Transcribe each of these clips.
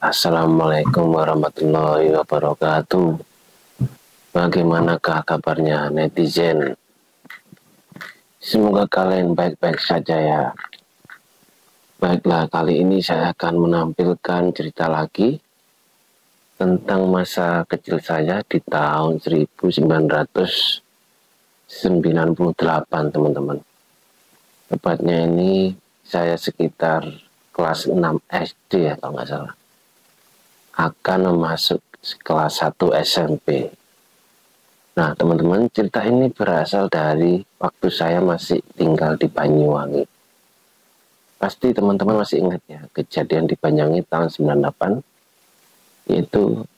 Assalamualaikum warahmatullahi wabarakatuh. Bagaimanakah kabarnya netizen? Semoga kalian baik-baik saja ya. Baiklah, kali ini saya akan menampilkan cerita lagi tentang masa kecil saya di tahun 1998, teman-teman. Tepatnya ini saya sekitar kelas 6 SD ya kalau nggak salah. Akan masuk kelas 1 SMP. Nah, teman-teman, cerita ini berasal dari waktu saya masih tinggal di Banyuwangi. Pasti teman-teman masih ingat ya, kejadian di Banyuwangi tahun 98, yaitu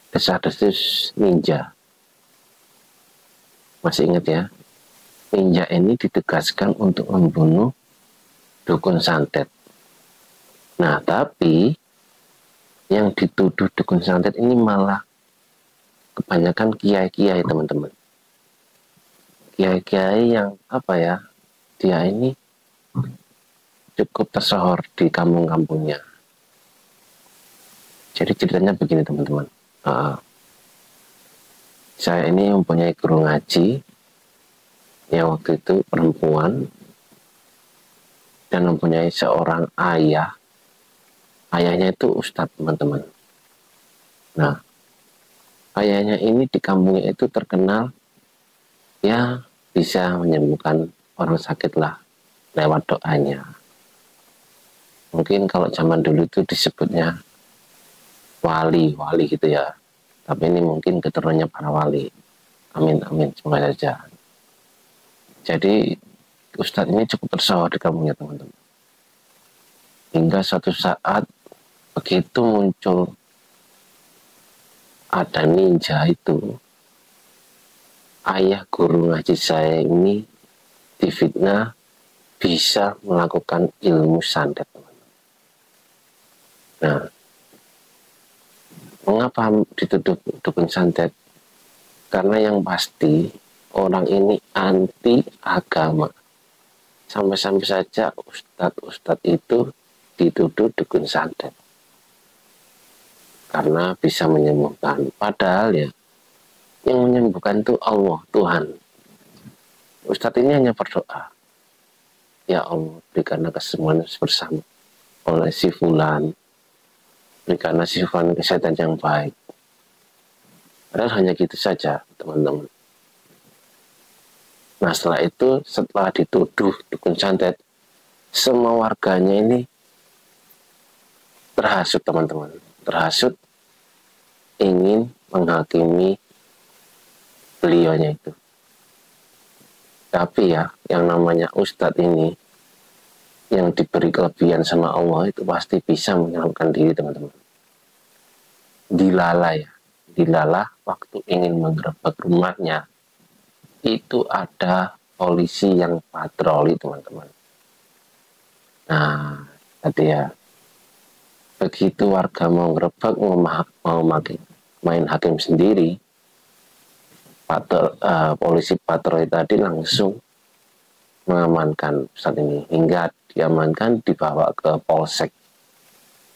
desas-desus ninja. Masih ingat ya? Ninja ini ditugaskan untuk membunuh dukun santet. Nah, tapi yang dituduh dukun santet ini malah kebanyakan kiai-kiai, teman-teman. Kiai-kiai yang dia ini cukup tersohor di kampung-kampungnya. Jadi ceritanya begini, teman-teman. Saya ini mempunyai guru ngaji yang waktu itu perempuan dan mempunyai seorang ayah. Ayahnya itu ustadz, teman-teman. Nah, ayahnya ini di kampungnya itu terkenal ya bisa menyembuhkan orang sakit lah lewat doanya. Mungkin kalau zaman dulu itu disebutnya wali gitu ya. Tapi ini mungkin keturunannya para wali. Amin, amin, semoga saja. Jadi ustadz ini cukup tersohor di kampungnya, teman-teman. Hingga suatu saat begitu muncul ada ninja itu, ayah guru ngaji saya ini difitnah bisa melakukan ilmu santet, teman-teman. Nah, mengapa dituduh dukun santet? Karena yang pasti orang ini anti agama. Sampai-sampai saja ustadz itu dituduh dukun santet. Karena bisa menyembuhkan. Padahal ya, yang menyembuhkan itu Allah, Tuhan. Ustadz ini hanya berdoa. Ya Allah, berikanlah kesembuhan bersama oleh si fulan. Berikanlah si fulan kesehatan yang baik. Padahal hanya gitu saja, teman-teman. Nah, setelah dituduh dukun santet, semua warganya ini terhasut, teman-teman. Terhasut ingin menghakimi beliaunya itu. Tapi ya, yang namanya ustadz ini, yang diberi kelebihan sama Allah itu pasti bisa menyelamatkan diri, teman-teman. Dilala waktu ingin menggerebek rumahnya, itu ada polisi yang patroli, teman-teman. Nah, tadi ya, begitu warga mau ngerebek, mau main hakim sendiri, polisi patroli tadi langsung mengamankan saat ini, hingga diamankan, dibawa ke polsek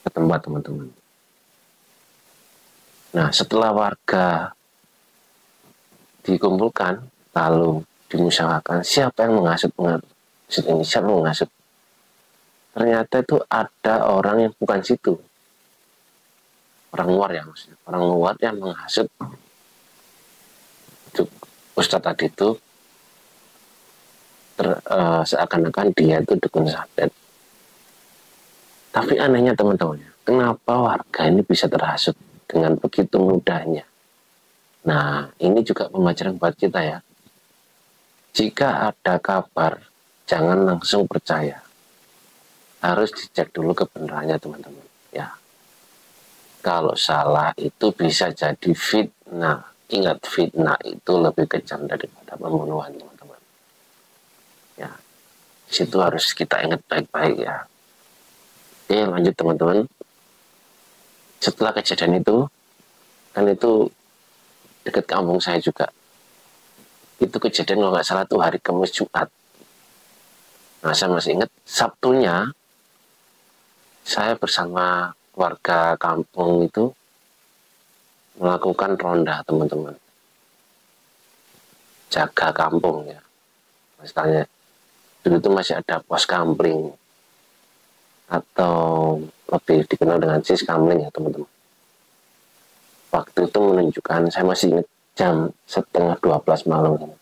ke tempat, teman-teman. Nah, setelah warga dikumpulkan, lalu dimusyawarahkan siapa yang menghasut ini, siapa yang menghasut. Ternyata itu ada orang yang bukan situ, orang luar ya, maksudnya orang luar yang menghasut ustadz tadi itu. Seakan-akan dia itu dukun santet. Tapi anehnya, teman-teman, kenapa warga ini bisa terhasut dengan begitu mudahnya? Nah, ini juga pembelajaran buat kita ya. Jika ada kabar, jangan langsung percaya. Harus dicek dulu kebenarannya, teman-teman. Ya, kalau salah itu bisa jadi fitnah. Ingat, fitnah itu lebih kejam daripada pembunuhan, teman-teman. Ya, situ harus kita ingat baik-baik ya. Oke, lanjut, teman-teman. Setelah kejadian itu, kan itu dekat kampung saya juga. Itu kejadian kalau nggak salah tuh hari Kamis Jumat. Nah, saya masih ingat Sabtunya saya bersama warga kampung itu melakukan ronda, teman-teman. Jaga kampung ya. Misalnya dulu itu masih ada pos kamling atau lebih dikenal dengan sis kamling ya, teman-teman. Waktu itu menunjukkan, saya masih ingat jam setengah 12 malam.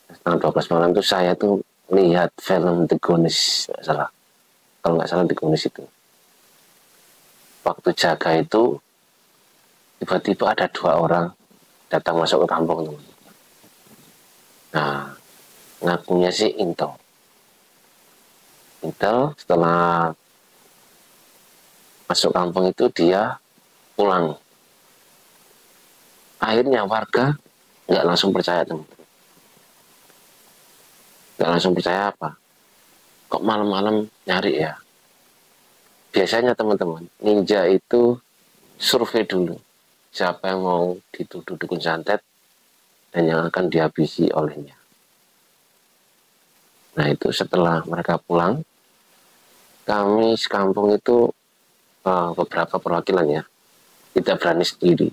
Setengah 12 malam itu saya tuh lihat film The Goonies, nggak salah. Kalau nggak salah The Goonies itu. Waktu jaga itu tiba-tiba ada 2 orang datang masuk ke kampung, teman. Nah, ngakunya sih Intel setelah masuk kampung itu dia pulang. Akhirnya warga nggak langsung percaya, teman. Nggak langsung percaya apa? Kok malam-malam nyari ya? Biasanya teman-teman, ninja itu survei dulu siapa yang mau dituduh dukun santet dan yang akan dihabisi olehnya. Nah itu setelah mereka pulang, kami sekampung itu beberapa perwakilan ya, kita berani sendiri.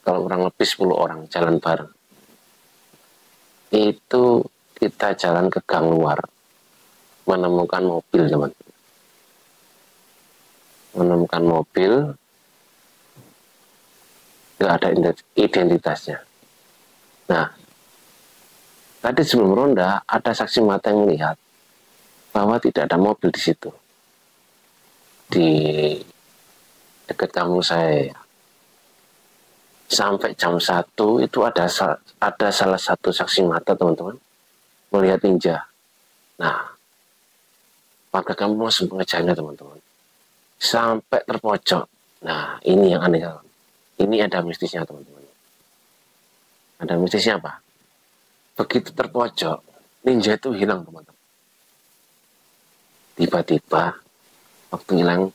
Kalau kurang lebih 10 orang jalan bareng. Itu kita jalan ke gang luar, menemukan mobil, teman. Menemukan mobil, nggak ada identitasnya. Nah, tadi sebelum ronda ada saksi mata yang melihat bahwa tidak ada mobil di situ, di dekat kampung saya. Sampai jam 1 itu ada salah satu saksi mata, teman-teman, melihat ninja. Nah, warga kampung langsung mengejarnya, teman-teman, sampai terpojok. Nah, ini yang aneh. Ini ada mistisnya, teman-teman. Ada mistisnya apa? Begitu terpojok, ninja itu hilang, teman-teman. Tiba-tiba waktu hilang,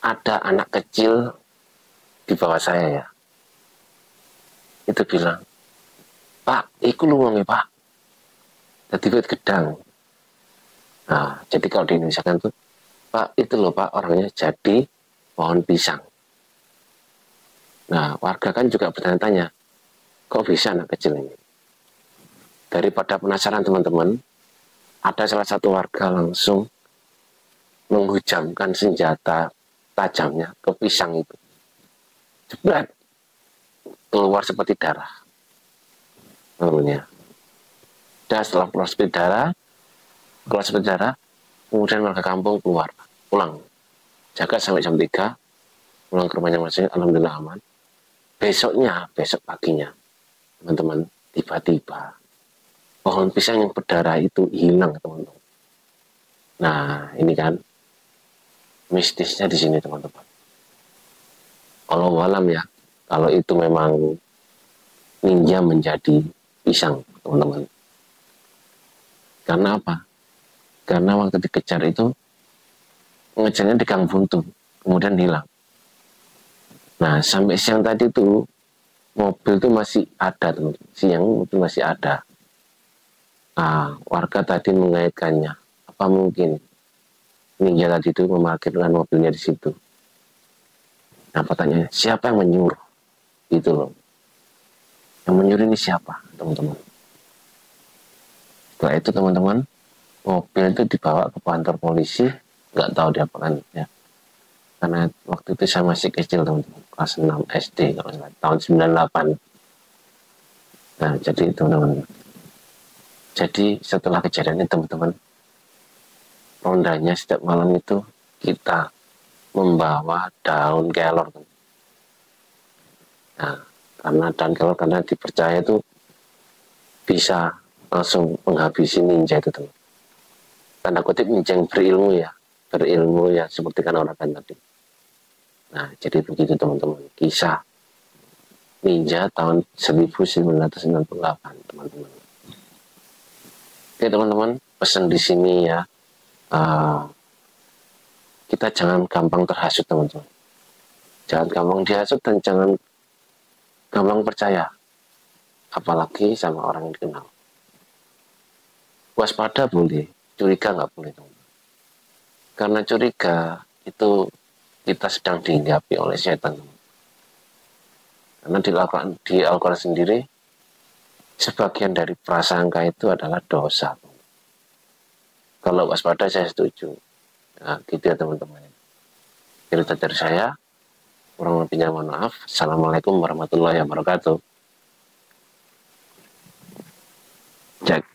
ada anak kecil di bawah saya ya. Itu bilang, "Pak, iku luwonge, Pak." Jadi buat gedang. Nah, jadi kalau di Indonesia kan tuh, "Pak, itu loh Pak, orangnya jadi pohon pisang." Nah, warga kan juga bertanya-tanya, kok bisa anak kecil ini? Daripada penasaran, teman-teman, ada salah satu warga langsung menghujamkan senjata tajamnya ke pisang itu. Jebret, keluar seperti darah. Namanya. Dan setelah keluar seperti darah, kemudian warga kampung pulang. Jaga sampai jam 3, pulang ke rumahnya masing-masing, alhamdulillah aman. Besok paginya, teman-teman, tiba-tiba pohon pisang yang berdarah itu hilang, teman-teman. Nah, ini kan mistisnya di sini, teman-teman. Kalau malam ya, kalau itu memang ninja menjadi pisang, teman-teman. Karena apa? Karena waktu dikejar itu mengejarnya di gang buntu, kemudian hilang. Nah, sampai siang tadi tuh mobil itu masih ada, teman-teman. Siang mobil masih ada. Nah, warga tadi mengaitkannya, apa mungkin ninja tadi itu memarkirkan mobilnya di situ. Nah, pertanyaannya, siapa yang menyuruh? Gitu loh. Yang menyuruh ini siapa, teman-teman? Setelah itu, teman-teman, mobil itu dibawa ke kantor polisi, nggak tahu diapakan ya. Karena waktu itu saya masih kecil, teman-teman, kelas 6 SD, kalau tahun 98. Nah, jadi teman-teman. Jadi setelah kejadian ini, teman-teman, rondanya setiap malam itu kita membawa daun kelor. Nah, karena daun kelor karena dipercaya itu bisa langsung menghabisi ninja itu, teman. Tanda kutip ninja yang berilmu ya seperti kan orang kan tadi. Nah, jadi begitu, teman-teman, kisah ninja tahun 1998, teman-teman. Oke, teman-teman, pesan di sini ya, kita jangan gampang terhasut, teman-teman. Jangan gampang dihasut dan jangan gampang percaya, apalagi sama orang yang dikenal. Waspada boleh, curiga nggak boleh, teman-teman. Karena curiga itu kita sedang dihinggapi oleh setan. Karena di Al-Quran sendiri, sebagian dari prasangka itu adalah dosa. Kalau waspada saya setuju. Nah, gitu ya teman-teman. Cerita dari saya, kurang lebihnya mohon maaf. Assalamualaikum warahmatullahi wabarakatuh. Cek.